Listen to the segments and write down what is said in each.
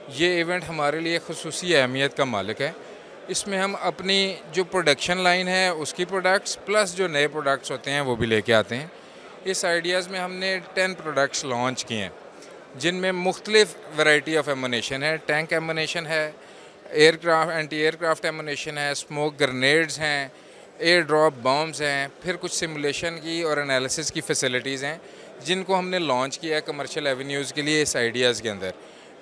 یہ ایونٹ ہمارے لیے خصوصی اہمیت کا مالک ہے. اس میں ہم اپنی جو پروڈکشن لائن ہے اس کی پروڈکٹس پلس جو نئے پروڈکٹس ہوتے ہیں وہ بھی لے کے آتے ہیں. اس آئیڈیاز میں ہم نے 10 پروڈکٹس لانچ کیے ہیں جن میں مختلف ورائٹی آف ایمونیشن ہے. ٹینک ایمونیشن ہے, aircraft anti aircraft ammunition ہے, اسموک گرنیڈز ہیں, ایئر ڈراپ بامز ہیں, پھر کچھ سیمولیشن کی اور انالیسس کی فیسلٹیز ہیں جن کو ہم نے لانچ کیا ہے کمرشل ایونیوز کے لیے اس آئیڈیاز کے اندر.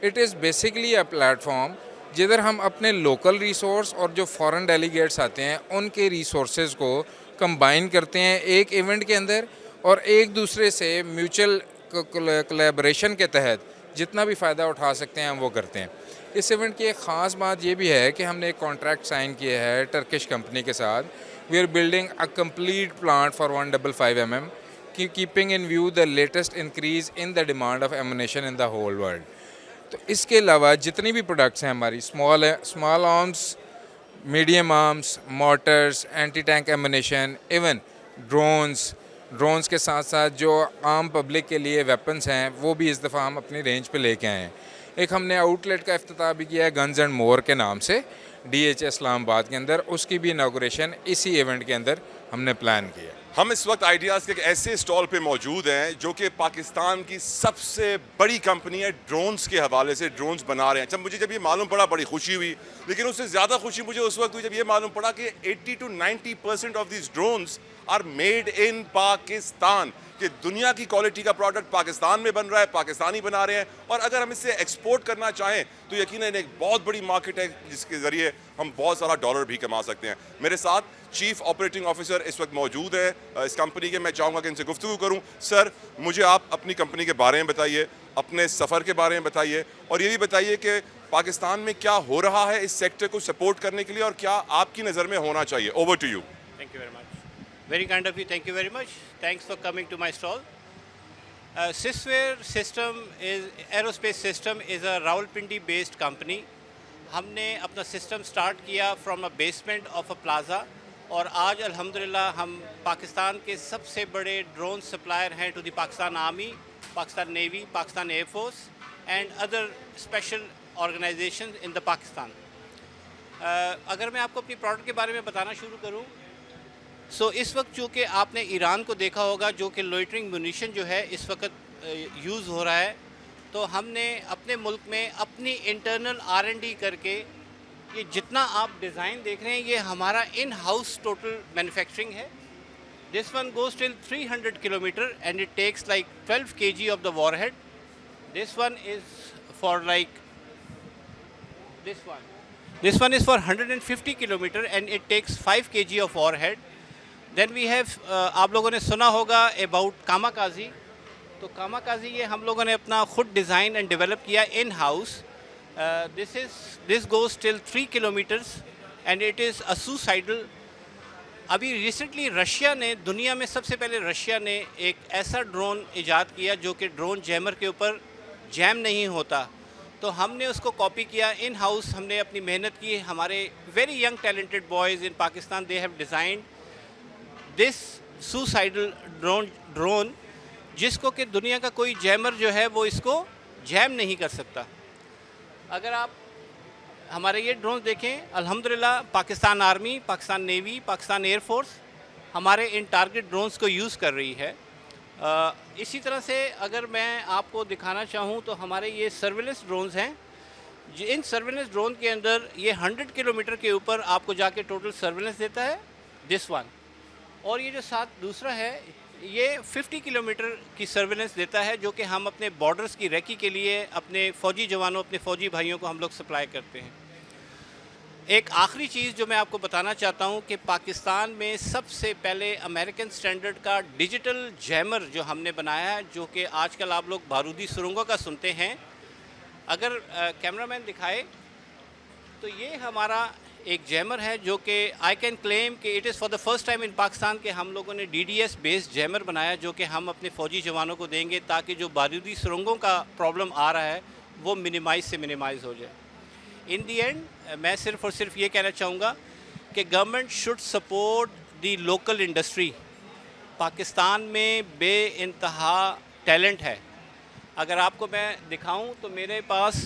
It is basically a platform فارم جدھر ہم اپنے لوکل ریسورس اور جو فورن ڈیلیگیٹس آتے ہیں ان کے ریسورسز کو کمبائن کرتے ہیں ایک ایونٹ کے اندر, اور ایک دوسرے سے میوچل کولیبریشن کے تحت جتنا بھی فائدہ اٹھا سکتے ہیں ہم وہ کرتے ہیں. اس ایونٹ کی ایک خاص بات یہ بھی ہے کہ ہم نے ایک کانٹریکٹ سائن کیا ہے ٹرکش کمپنی کے ساتھ. We are building a complete plant for 155 mm keeping in view the latest increase in the demand of ammunition in the whole world. تو اس کے علاوہ جتنی بھی پروڈکٹس ہیں ہماری small arms, medium arms, mortars, anti tank ammunition, even drones کے ساتھ ساتھ جو عام پبلک کے لیے ویپنز ہیں وہ بھی اس دفعہ ہم اپنی رینج پہ لے کے آئے ہیں. ایک ہم نے آؤٹ لیٹ کا افتتاح بھی کیا ہے گنز اینڈ مور کے نام سے DHA اسلام آباد کے اندر, اس کی بھی انوگریشن اسی ایونٹ کے اندر ہم نے پلان کیا. ہم اس وقت آئیڈیاز کے ایک ایسے اسٹال پہ موجود ہیں جو کہ پاکستان کی سب سے بڑی کمپنی ہے ڈرونز کے حوالے سے. ڈرونز بنا رہے ہیں. جب یہ معلوم پڑا بڑی خوشی ہوئی, لیکن اس سے زیادہ خوشی مجھے اس وقت ہوئی جب یہ معلوم پڑا کہ 80 to 90% of these drones are made in Pakistan, کہ دنیا کی کوالٹی کا پروڈکٹ پاکستان میں بن رہا ہے, پاکستانی بنا رہے ہیں. اور اگر ہم اس سے ایکسپورٹ کرنا چاہیں تو یقیناً ایک بہت بڑی مارکیٹ ہے جس کے ذریعے ہم بہت سارا ڈالر بھی کما سکتے ہیں. میرے ساتھ چیف آپریٹنگ آفیسر اس وقت موجود ہے اس کمپنی کے. میں چاہوں گا کہ ان سے گفتگو کروں. سر, مجھے آپ اپنی کمپنی کے بارے میں بتائیے, اپنے سفر کے بارے میں بتائیے, اور یہ بھی بتائیے کہ پاکستان میں کیا ہو رہا ہے اس سیکٹر کو سپورٹ کرنے کے لیے اور کیا آپ کی نظر میں ہونا چاہیے. Over to you. Thank you very much. Very kind of you. Thank you very much. Thanks for coming to my stall. Sysware System is aerospace system is a Rawalpindi based company. ہم نے اپنا system start کیا from a basement of a plaza, اور آج الحمدللہ ہم پاکستان کے سب سے بڑے ڈرون سپلائر ہیں to the Pakistan army, Pakistan navy, Pakistan air force and other special organization in the Pakistan. اگر میں آپ کو اپنی پروڈکٹ کے بارے میں بتانا شروع کروں, سو اس وقت چونکہ آپ نے ایران کو دیکھا ہوگا جو کہ لوئٹرنگ میونیشن جو ہے اس وقت یوز ہو رہا ہے, تو ہم نے اپنے ملک میں اپنی انٹرنل R&D کر کے یہ جتنا آپ ڈیزائن دیکھ رہے ہیں یہ ہمارا ان ہاؤس ٹوٹل مینوفیکچرنگ ہے. This one goes till 300 kilometre and it takes like 12 kg of the warhead. This one is for like this one is for 150 kilometer and it takes 5 kg of warhead. Then we have آپ لوگوں نے سنا ہوگا about کاماکازی. تو کاماکازی یہ ہم لوگوں نے اپنا خود ڈیزائن اینڈ ڈیولپ کیا in house. this goes till 3 kilometers and it is a suicidal. ابھی ریسنٹلی رشیا نے, دنیا میں سب سے پہلے رشیا نے ایک ایسا ڈرون ایجاد کیا جو کہ ڈرون جیمر کے اوپر جیم نہیں ہوتا, تو ہم نے اس کو کاپی کیا ان ہاؤس. ہم نے اپنی محنت کی. ہمارے very young talented boys in Pakistan they have designed this suicidal drone جس کو کہ دنیا کا کوئی جیمر جو ہے وہ اس کو جیم نہیں کر سکتا. اگر آپ ہمارے یہ ڈرون دیکھیں, الحمدللہ Pakistan army, Pakistan navy, Pakistan air force ہمارے ان ٹارگٹ ڈرونز کو یوز کر رہی ہے. اسی طرح سے اگر میں آپ کو دکھانا چاہوں تو ہمارے یہ سرویلنس ڈرونز ہیں. ان سرویلنس ڈرون کے اندر یہ 100 کلومیٹر کے اوپر آپ کو جا کے ٹوٹل سرویلنس دیتا ہے, دس ون. اور یہ جو ساتھ دوسرا ہے یہ 50 کلومیٹر کی سرویلنس دیتا ہے جو کہ ہم اپنے بارڈرز کی ریکی کے لیے اپنے فوجی جوانوں, اپنے فوجی بھائیوں کو ہم لوگ سپلائی کرتے ہیں. ایک آخری چیز جو میں آپ کو بتانا چاہتا ہوں کہ پاکستان میں سب سے پہلے امریکن سٹینڈرڈ کا ڈیجیٹل جیمر جو ہم نے بنایا ہے, جو کہ آج کل آپ لوگ بارودی سرنگوں کا سنتے ہیں. اگر کیمرہ مین دکھائے تو یہ ہمارا ایک جیمر ہے جو کہ آئی کین کلیم کہ it is for the first time in Pakistan کہ ہم لوگوں نے DDS بیسڈ جیمر بنایا جو کہ ہم اپنے فوجی جوانوں کو دیں گے تاکہ جو بارودی سرنگوں کا پرابلم آ رہا ہے وہ منیمائز سے منیمائز ہو جائے. ان دی اینڈ میں صرف اور صرف یہ کہنا چاہوں گا کہ government should support the local industry. Pakistan میں بے انتہا ٹیلنٹ ہے. اگر آپ کو میں دکھاؤں تو میرے پاس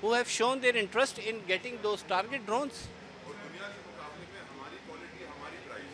who have shown their interest in getting those target drones.